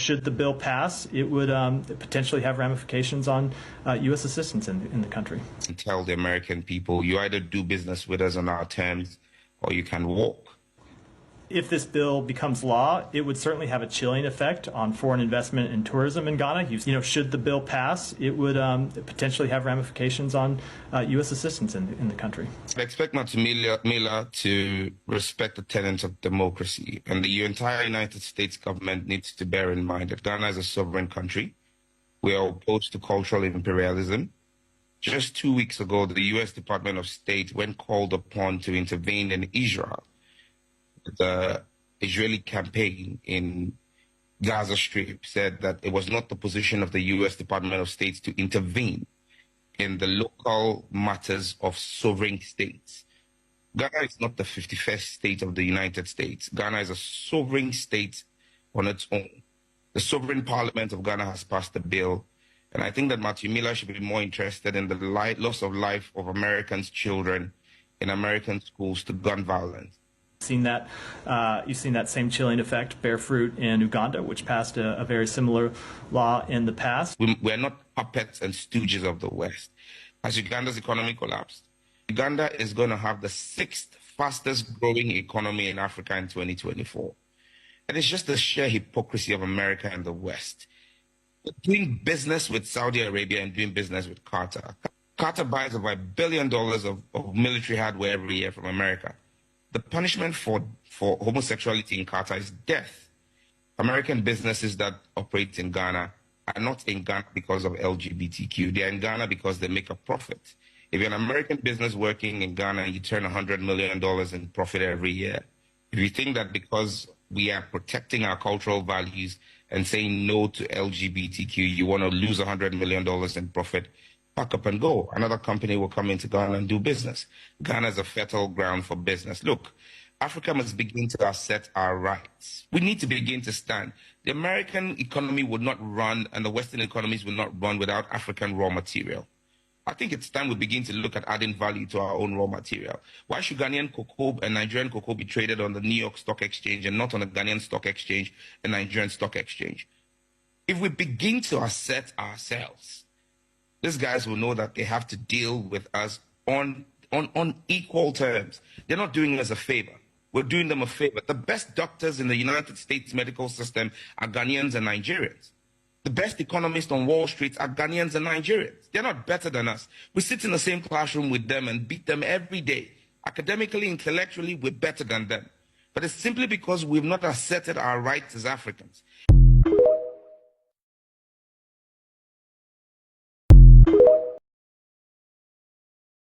should the bill pass, it would potentially have ramifications on U.S. assistance in the country. And tell the American people, you either do business with us on our terms or you can walk. If this bill becomes law, it would certainly have a chilling effect on foreign investment and tourism in Ghana. Should the bill pass, it would potentially have ramifications on U.S. assistance in the country. I expect Miller to respect the tenets of democracy, and the entire United States government needs to bear in mind that Ghana is a sovereign country. We are opposed to cultural imperialism. Just 2 weeks ago, the U.S. Department of State, when called upon to intervene in Israel, the Israeli campaign in Gaza Strip, said that it was not the position of the U.S. Department of State to intervene in the local matters of sovereign states. Ghana is not the 51st state of the United States. Ghana is a sovereign state on its own. The sovereign parliament of Ghana has passed a bill, and I think that Matthew Miller should be more interested in the loss of life of Americans' children in American schools to gun violence. You've seen that same chilling effect bear fruit in Uganda, which passed a very similar law in the past. We're not puppets and stooges of the West. As Uganda's economy collapsed, Uganda is going to have the 6th fastest growing economy in Africa in 2024. And it's just the sheer hypocrisy of America and the West. Doing business with Saudi Arabia and doing business with Qatar. Qatar buys about $1 billion of military hardware every year from America. The punishment for homosexuality in Qatar is death. American businesses that operate in Ghana are not in Ghana because of LGBTQ. They are in Ghana because they make a profit. If you're an American business working in Ghana and you turn $100 million in profit every year, if you think that because we are protecting our cultural values and saying no to LGBTQ, you want to lose $100 million in profit, pack up and go. Another company will come into Ghana and do business. Ghana is a fertile ground for business. Look, Africa must begin to assert our rights. We need to begin to stand. The American economy would not run and the Western economies will not run without African raw material. I think it's time we begin to look at adding value to our own raw material. Why should Ghanaian cocoa and Nigerian cocoa be traded on the New York Stock Exchange and not on the Ghanaian Stock Exchange and Nigerian Stock Exchange? If we begin to assert ourselves, these guys will know that they have to deal with us on equal terms. They're not doing us a favor. We're doing them a favor. The best doctors in the United States medical system are Ghanaians and Nigerians. The best economists on Wall Street are Ghanaians and Nigerians. They're not better than us. We sit in the same classroom with them and beat them every day. Academically, intellectually, we're better than them. But it's simply because we've not asserted our rights as Africans.